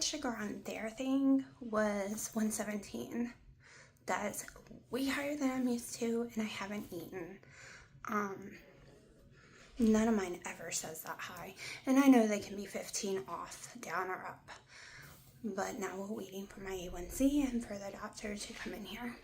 sugar on their thing was 117. That's way higher than I'm used to, and I haven't eaten. None of mine ever says that high. And I know they can be 15 off, down or up. But now we're waiting for my A1C and for the doctor to come in here.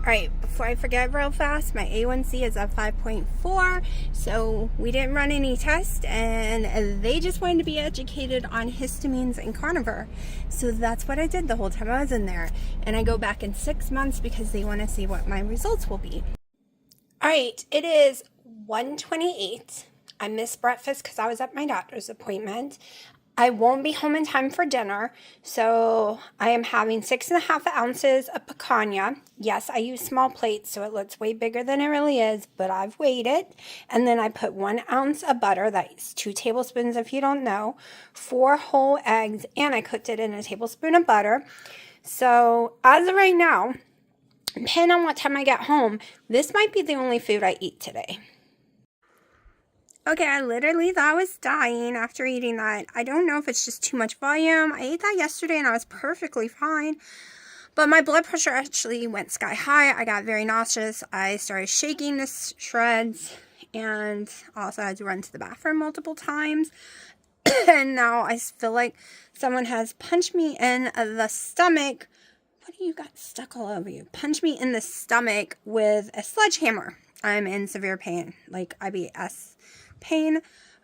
Alright, before I forget real fast, my A1C is at 5.4, so we didn't run any tests, and they just wanted to be educated on histamines and carnivore. So that's what I did the whole time I was in there. And I go back in 6 months because they want to see what my results will be. Alright, it is 1:28. I missed breakfast because I was at my doctor's appointment. I won't be home in time for dinner, so I am having 6.5 ounces of picanha. Yes, I use small plates, so it looks way bigger than it really is, but I've weighed it. And then I put 1 ounce of butter, that's 2 tablespoons if you don't know, 4 whole eggs, and I cooked it in a tablespoon of butter. So as of right now, depending on what time I get home, this might be the only food I eat today. Okay, I literally thought I was dying after eating that. I don't know if it's just too much volume. I ate that yesterday and I was perfectly fine. But my blood pressure actually went sky high. I got very nauseous. I started shaking to shreds. And also had to run to the bathroom multiple times. And now I feel like someone has punched me in the stomach. What do you got stuck all over you? Punched me in the stomach with a sledgehammer. I'm in severe pain, like IBS pain.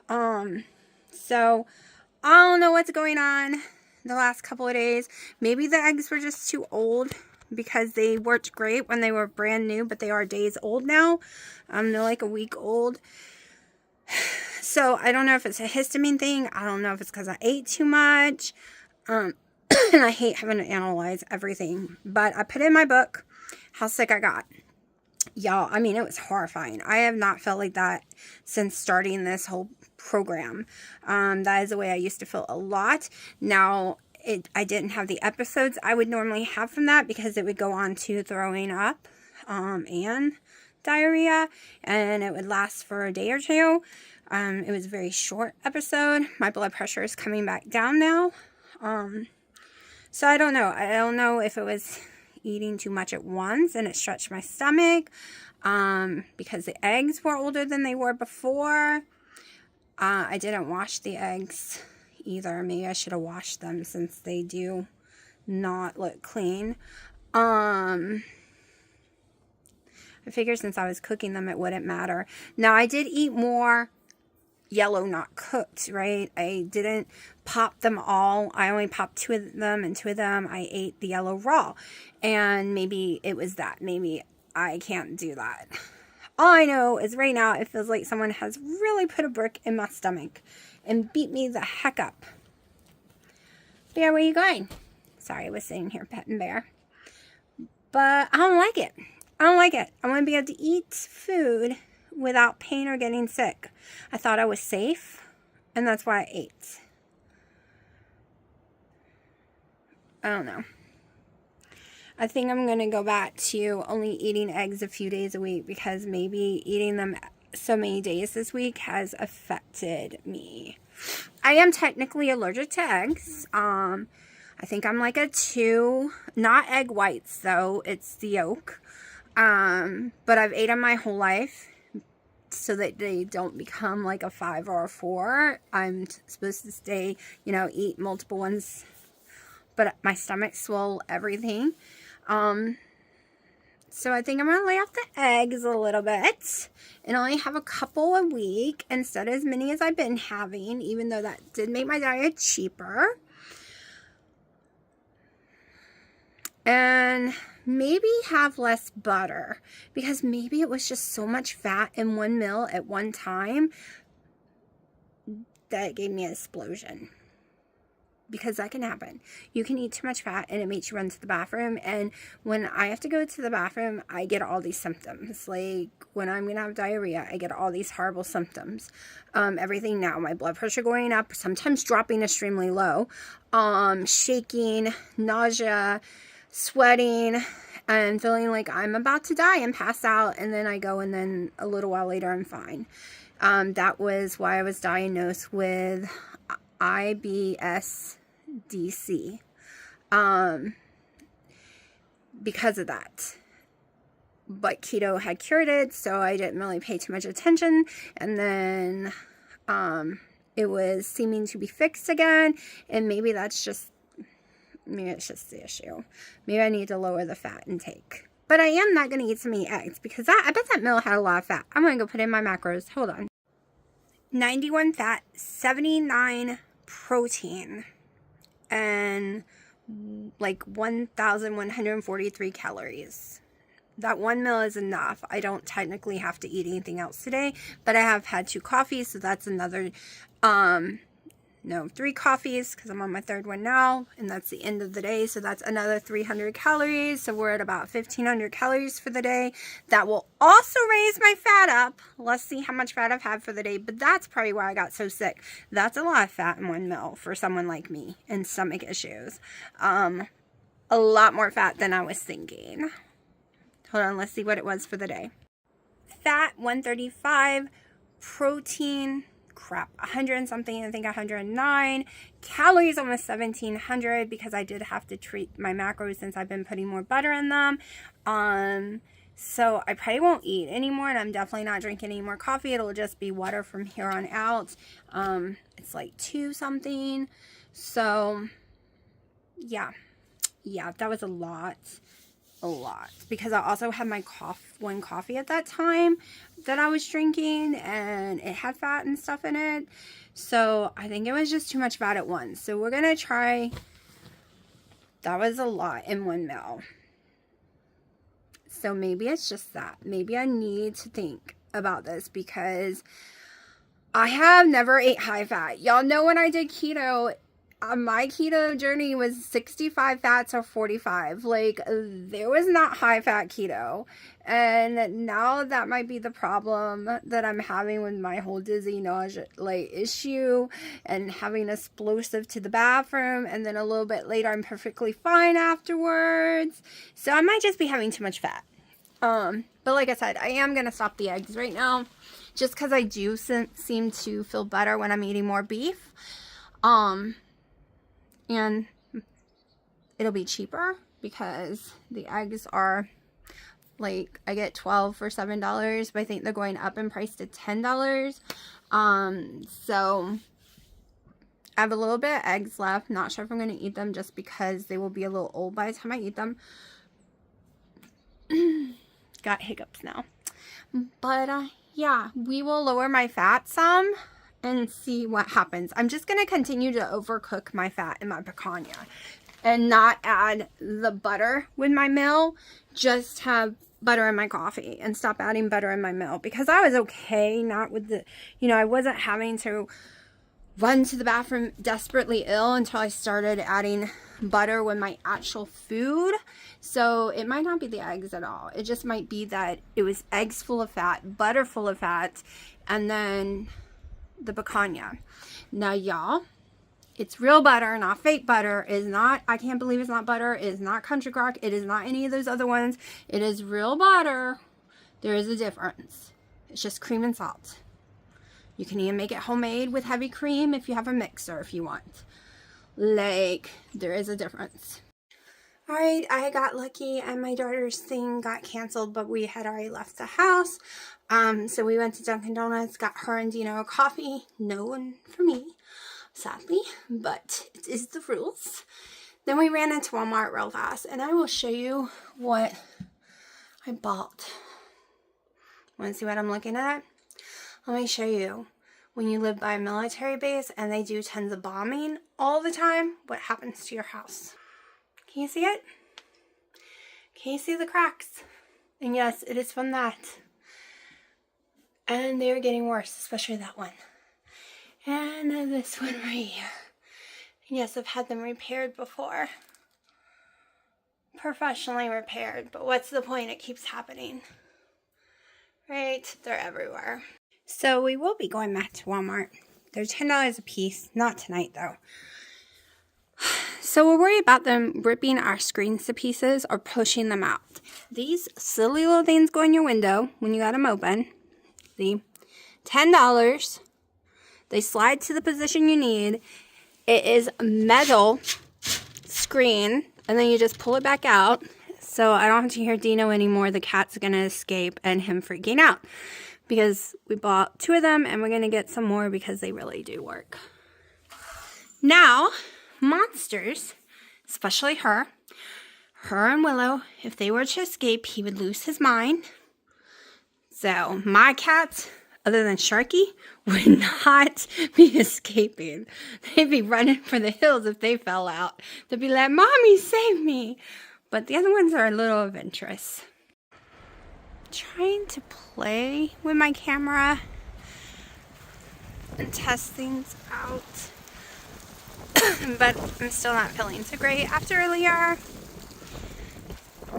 So I don't know what's going on the last couple of days. Maybe the eggs were just too old because they worked great when they were brand new, but they are days old now. They're like a week old. So I don't know if it's a histamine thing. I don't know if it's because I ate too much. And I hate having to analyze everything. But I put in my book how sick I got. Y'all, I mean, it was horrifying. I have not felt like that since starting this whole program. That is the way I used to feel a lot. Now, I didn't have the episodes I would normally have from that because it would go on to throwing up and diarrhea, and it would last for a day or two. It was a very short episode. My blood pressure is coming back down now. So I don't know. I don't know if it was eating too much at once and it stretched my stomach because the eggs were older than they were before. I didn't wash the eggs either. Maybe I should have washed them since they do not look clean. I figured since I was cooking them it wouldn't matter. Now I did eat more yellow not cooked, right? I didn't pop them all. I only popped 2 of them, and 2 of them I ate the yellow raw. And maybe it was that. Maybe I can't do that. All I know is right now it feels like someone has really put a brick in my stomach and beat me the heck up. Bear, where are you going? Sorry, I was sitting here petting Bear. But I don't like it. I don't like it. I want to be able to eat food without pain or getting sick. I thought I was safe, and that's why I ate. I don't know. I think I'm going to go back to only eating eggs a few days a week because maybe eating them so many days this week has affected me. I am technically allergic to eggs. I think I'm like a 2, not egg whites though, it's the yolk. But I've ate them my whole life so that they don't become like a 5 or a 4. I'm supposed to stay, eat multiple ones, but my stomach swell everything. So I think I'm going to lay off the eggs a little bit and only have a couple a week instead of as many as I've been having, even though that did make my diet cheaper. And maybe have less butter because maybe it was just so much fat in one meal at one time that it gave me an explosion. Because that can happen. You can eat too much fat and it makes you run to the bathroom. And when I have to go to the bathroom, I get all these symptoms. Like when I'm going to have diarrhea, I get all these horrible symptoms. Everything now, my blood pressure going up, sometimes dropping extremely low, shaking, nausea, sweating, and feeling like I'm about to die and pass out. And then I go and then a little while later I'm fine. That was why I was diagnosed with IBS-DC because of that. But keto had cured it, so I didn't really pay too much attention. And then it was seeming to be fixed again, and maybe it's just the issue. Maybe I need to lower the fat intake. But I am not going to eat so many eggs because I bet that meal had a lot of fat. I'm going to go put in my macros. Hold on. 91 fat, 79 protein, and like 1,143 calories. That one meal is enough. I don't technically have to eat anything else today, but I have had 2 coffees, so that's another 3 coffees because I'm on my 3rd one now, and that's the end of the day, so that's another 300 calories, so we're at about 1,500 calories for the day. That will also raise my fat up. Let's see how much fat I've had for the day, but that's probably why I got so sick. That's a lot of fat in one meal for someone like me and stomach issues. A lot more fat than I was thinking. Hold on, let's see what it was for the day. Fat, 135, protein, 100 and something, I think 109. Calories, almost 1,700 because I did have to treat my macros since I've been putting more butter in them. So I probably won't eat anymore, and I'm definitely not drinking any more coffee. It'll just be water from here on out. It's like 2 something. So yeah, that was a lot. Because I also had my one coffee at that time that I was drinking, and it had fat and stuff in it, so I think it was just too much fat at once. So we're gonna try. That was a lot in one meal, so maybe it's just that. Maybe I need to think about this because I have never ate high fat. Y'all know when I did keto, my keto journey was 65 fats or 45. Like, there was not high fat keto. And now that might be the problem that I'm having with my whole dizzy nausea issue and having explosive to the bathroom, and then a little bit later I'm perfectly fine afterwards. So I might just be having too much fat. But like I said, I am going to stop the eggs right now just because I do seem to feel better when I'm eating more beef. And it'll be cheaper because the eggs are like, I get 12 for $7, but I think they're going up in price to $10. So I have a little bit of eggs left. Not sure if I'm going to eat them just because they will be a little old by the time I eat them. Got hiccups now. But yeah, we will lower my fat some and see what happens. I'm just going to continue to overcook my fat in my picanha and not add the butter with my meal. Just have butter in my coffee and stop adding butter in my meal because I was okay, not with the, I wasn't having to run to the bathroom desperately ill until I started adding butter with my actual food. So it might not be the eggs at all. It just might be that it was eggs full of fat, butter full of fat, and then the picanha. Now y'all, it's real butter, not fake butter. It is not, I can't believe it's not butter. It is not country crock. It is not any of those other ones. It is real butter. There is a difference. It's just cream and salt. You can even make it homemade with heavy cream if you have a mixer if you want. Like, there is a difference. Alright, I got lucky and my daughter's thing got canceled, but we had already left the house. So we went to Dunkin' Donuts, got her and Dino a coffee. No one for me, sadly, but it is the rules. Then we ran into Walmart real fast, and I will show you what I bought. Want to see what I'm looking at? Let me show you. When you live by a military base and they do tons of bombing all the time, what happens to your house? Can you see it? Can you see the cracks? And yes, it is from that. And they're getting worse, especially that one. And this one right here. Yes, I've had them repaired before. Professionally repaired, but what's the point? It keeps happening. Right? They're everywhere. So we will be going back to Walmart. They're $10 a piece. Not tonight, though. So we're worried about them ripping our screens to pieces or pushing them out. These silly little things go in your window when you got them open. See? $10. They slide to the position you need. It is metal screen, and then you just pull it back out. So I don't have to hear Dino anymore. The cat's going to escape and him freaking out. Because we bought 2 of them, and we're going to get some more because they really do work. Now, monsters, especially her and Willow, if they were to escape, he would lose his mind. So my cats, other than Sharky, would not be escaping. They'd be running for the hills if they fell out. They'd be like, Mommy, save me. But the other ones are a little adventurous. Trying to play with my camera and test things out. But I'm still not feeling so great after earlier.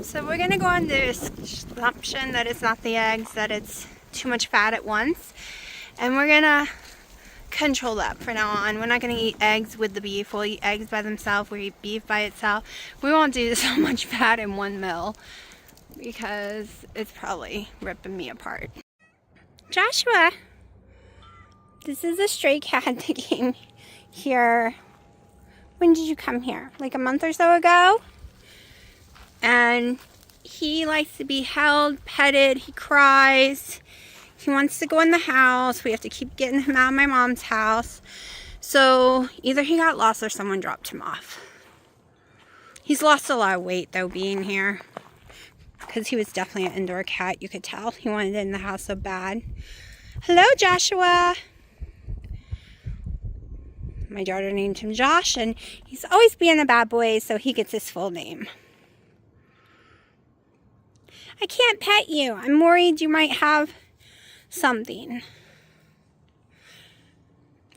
So we're going to go on the assumption that it's not the eggs, that it's too much fat at once. And we're going to control that from now on. We're not going to eat eggs with the beef. We'll eat eggs by themselves. We'll eat beef by itself. We won't do so much fat in one meal because it's probably ripping me apart. Joshua, this is a stray cat that came here. When did you come here? Like a month or so ago? And he likes to be held, petted, he cries. He wants to go in the house. We have to keep getting him out of my mom's house. So either he got lost or someone dropped him off. He's lost a lot of weight though being here. Because he was definitely an indoor cat, you could tell. He wanted it in the house so bad. Hello, Joshua. My daughter named him Josh, and he's always being a bad boy, so he gets his full name. I can't pet you. I'm worried you might have something.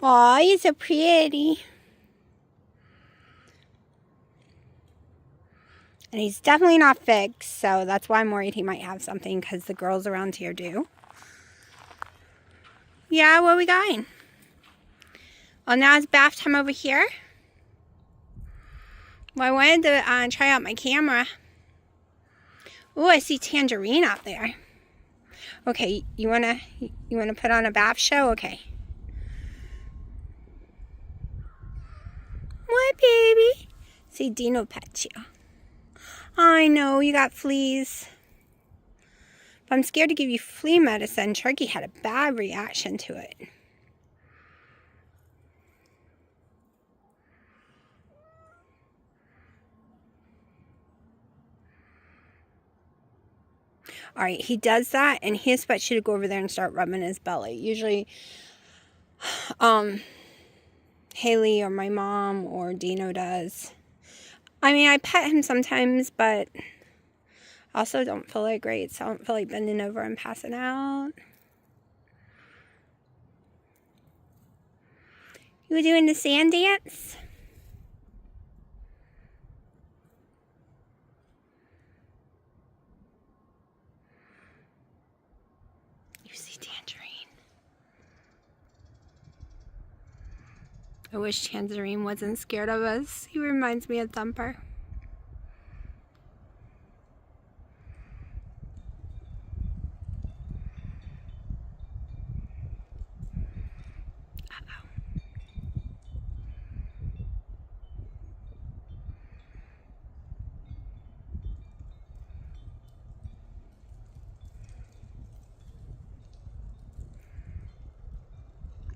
Aw, you're so pretty. And he's definitely not fixed, so that's why I'm worried he might have something, because the girls around here do. Yeah, where are we going? Well, now it's bath time over here. Well, I wanted to try out my camera. Oh, I see Tangerine out there. Okay, you wanna put on a bath show? Okay. What, baby? See, Dino pet you. I know, you got fleas. But I'm scared to give you flea medicine. Sharky had a bad reaction to it. Alright, he does that, and he expects you to go over there and start rubbing his belly. Usually, Haley or my mom or Dino does. I mean, I pet him sometimes, but I also don't feel like great, so I don't feel like bending over and passing out. You were doing the sand dance? You see Tangerine. I wish Tangerine wasn't scared of us. He reminds me of Thumper.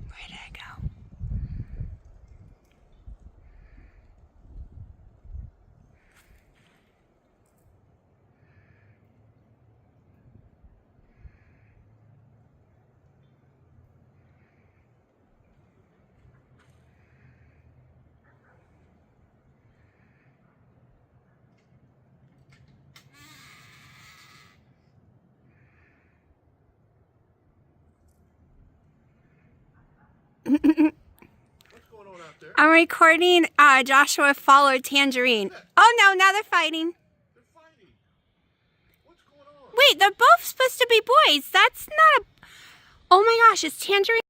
Where did I go? What's going on out there? I'm recording Joshua followed Tangerine. Oh no, now they're fighting. They're fighting. What's going on? Wait, they're both supposed to be boys. That's not a... Oh my gosh, it's Tangerine.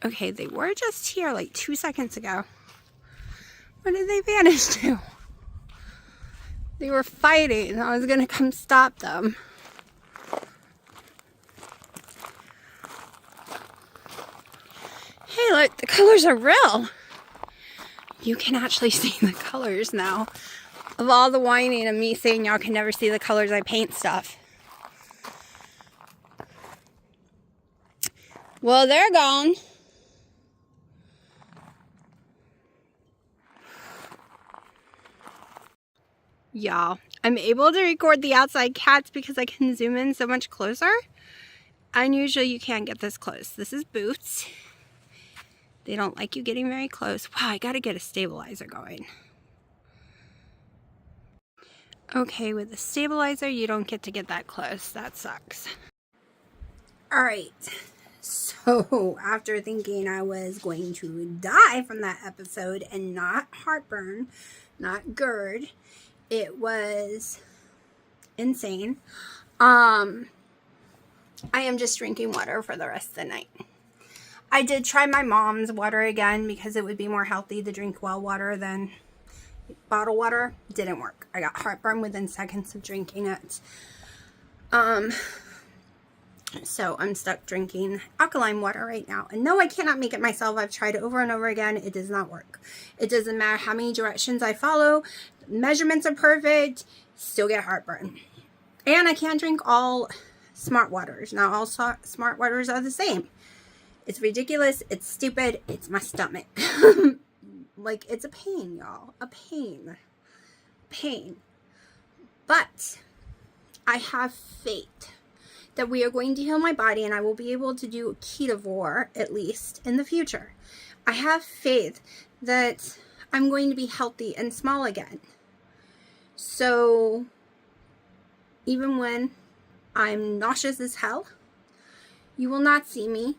Okay, they were just here like 2 seconds ago. Where did they vanish to? They were fighting. I was gonna come stop them. Hey, look, the colors are real. You can actually see the colors now. Of all the whining of me saying y'all can never see the colors I paint stuff. Well, they're gone. Y'all, I'm able to record the outside cats because I can zoom in so much closer. Unusually, you can't get this close. This is Boots. They don't like you getting very close. Wow, I gotta get a stabilizer going. Okay, with the stabilizer, you don't get to get that close. That sucks. Alright, so after thinking I was going to die from that episode and not heartburn, not GERD, it was insane. I am just drinking water for the rest of the night. I did try my mom's water again because it would be more healthy to drink well water than bottled water. Didn't work. I got heartburn within seconds of drinking it. So I'm stuck drinking alkaline water right now. And no, I cannot make it myself. I've tried it over and over again. It does not work. It doesn't matter how many directions I follow. Measurements are perfect. Still get heartburn. And I can't drink all smart waters. Not all smart waters are the same. It's ridiculous. It's stupid. It's my stomach. Like, it's a pain, y'all. A pain. Pain. But I have faith that we are going to heal my body and I will be able to do ketovore, at least, in the future. I have faith that I'm going to be healthy and small again. So, even when I'm nauseous as hell, you will not see me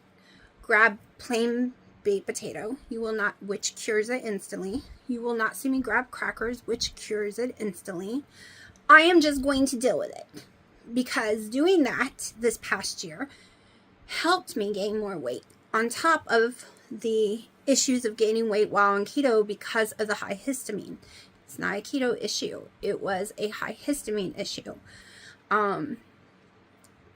grab plain baked potato. You will not, which cures it instantly. You will not see me grab crackers, which cures it instantly. I am just going to deal with it. Because doing that this past year helped me gain more weight. On top of the issues of gaining weight while on keto because of the high histamine. It's not a keto issue. It was a high histamine issue.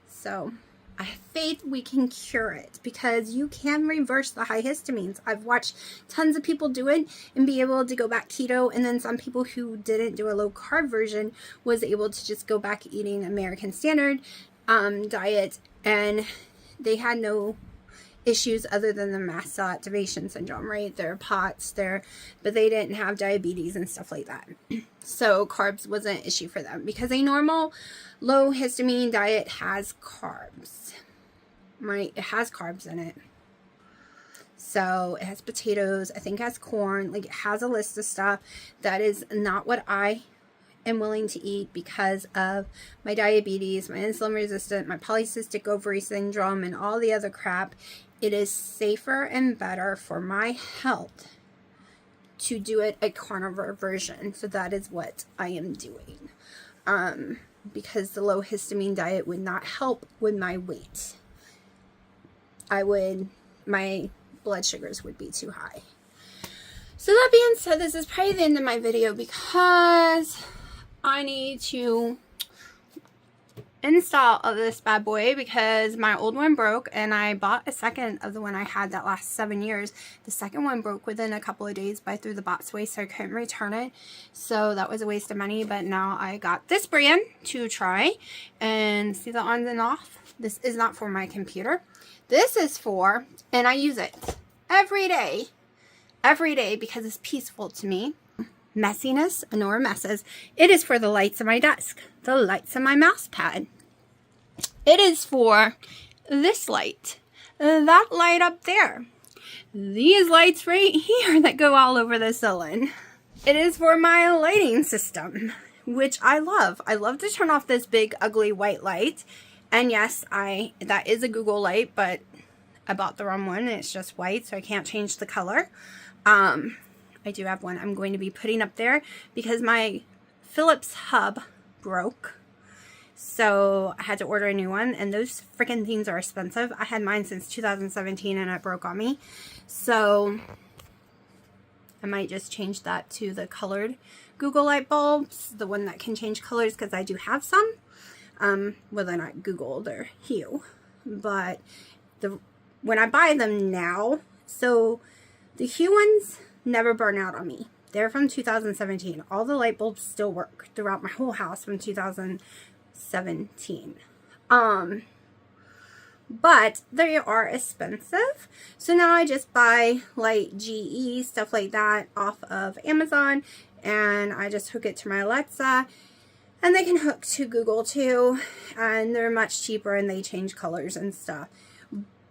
So I have faith we can cure it because you can reverse the high histamines. I've watched tons of people do it and be able to go back keto, and then some people who didn't do a low carb version was able to just go back eating American Standard diet, and they had no issues other than the mast cell activation syndrome, right? Their POTS, but they didn't have diabetes and stuff like that. So carbs wasn't an issue for them because a normal low histamine diet has carbs, right? It has carbs in it. So it has potatoes, I think it has corn, like it has a list of stuff. That is not what I am willing to eat because of my diabetes, my insulin resistant, my polycystic ovary syndrome, and all the other crap. It is safer and better for my health to do it a carnivore version. So that is what I am doing. Because the low histamine diet would not help with my weight. My blood sugars would be too high. So that being said, this is probably the end of my video because I need to install of this bad boy because my old one broke and I bought a second of the one I had that last 7 years. The second one broke within a couple of days, but I threw the box away so I couldn't return it. So that was a waste of money, but now I got this brand to try and see the on and off. This is not for my computer. This is for, and I use it every day because it's peaceful to me. Messiness, Honora messes. It is for the lights of my desk, the lights of my mouse pad. It is for this light, that light up there, these lights right here that go all over the ceiling. It is for my lighting system, which I love. I love to turn off this big ugly white light. And yes, that is a Google light, but I bought the wrong one and it's just white, so I can't change the color. I do have one I'm going to be putting up there because my Philips hub broke. So I had to order a new one, and those freaking things are expensive. I had mine since 2017 and it broke on me. So I might just change that to the colored Google light bulbs, the one that can change colors, because I do have some. Well, they're not Google, they're Hue. But when I buy them now, So the hue ones never burn out on me. They're from 2017. All the light bulbs still work throughout my whole house from 2017. But they are expensive. So now I just buy like GE, stuff like that off of Amazon, and I just hook it to my Alexa, and they can hook to Google too, and they're much cheaper and they change colors and stuff.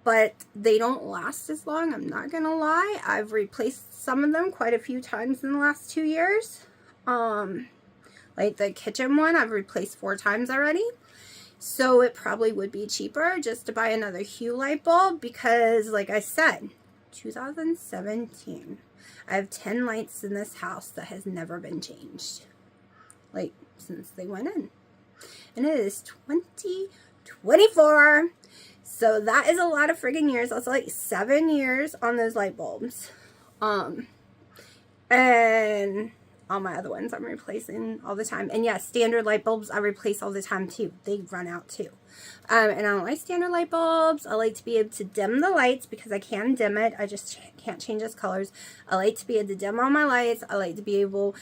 But they don't last as long, I'm not gonna lie. I've replaced some of them quite a few times in the last 2 years. Like the kitchen one, I've replaced 4 times already. So it probably would be cheaper just to buy another hue light bulb because, like I said, 2017. I have 10 lights in this house that has never been changed. Like, since they went in. And it is 2024. So that is a lot of friggin' years. That's like 7 years on those light bulbs. And all my other ones I'm replacing all the time. And yes, standard light bulbs I replace all the time too. They run out too. And I don't like standard light bulbs. I like to be able to dim the lights because I can dim it. I just can't change its colors. I like to be able to dim all my lights. I like to be able,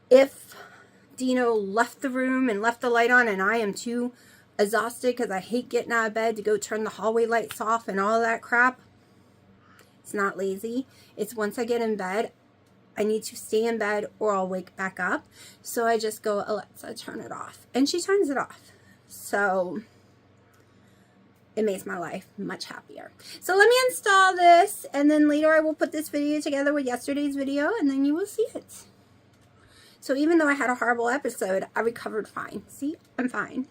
if Dino left the room and left the light on and I am too exhausted because I hate getting out of bed to go turn the hallway lights off and all that crap. It's not lazy. It's once I get in bed, I need to stay in bed or I'll wake back up. So I just go, Alexa, turn it off. And she turns it off. So it makes my life much happier. So let me install this, and then later I will put this video together with yesterday's video, and then you will see it. So even though I had a horrible episode, I recovered fine. See, I'm fine.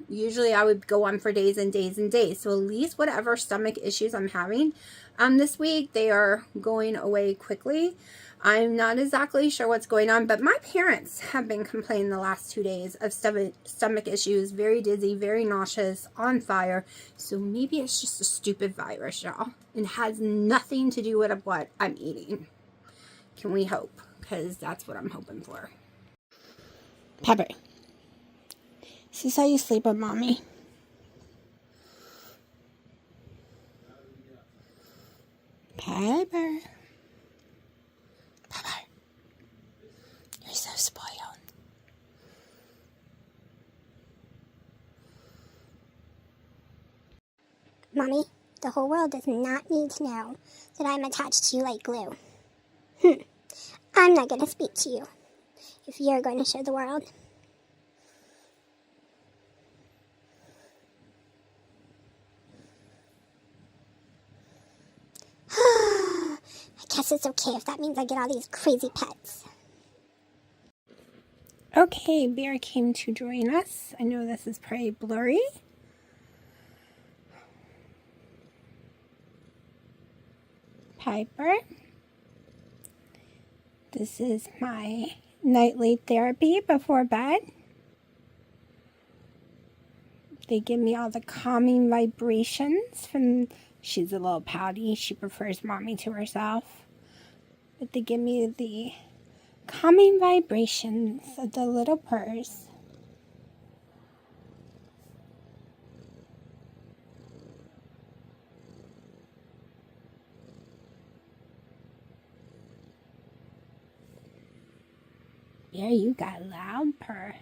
Usually I would go on for days and days and days. So at least whatever stomach issues I'm having this week, they are going away quickly. I'm not exactly sure what's going on, but my parents have been complaining the last 2 days of stomach issues, very dizzy, very nauseous, on fire. So maybe it's just a stupid virus, y'all. It has nothing to do with what I'm eating. Can we hope? Because that's what I'm hoping for. Pepper. This is how you sleep with mommy. Pepper. Pepper. You're so spoiled. Mommy, the whole world does not need to know that I'm attached to you like glue. I'm not going to speak to you if you're going to show the world. I guess it's okay if that means I get all these crazy pets. Okay, Bear came to join us. I know this is pretty blurry. Piper. This is my nightly therapy before bed. They give me all the calming vibrations from, she's a little pouty, she prefers mommy to herself. But they give me the calming vibrations of the little purrs. Yeah, you got a loud purr.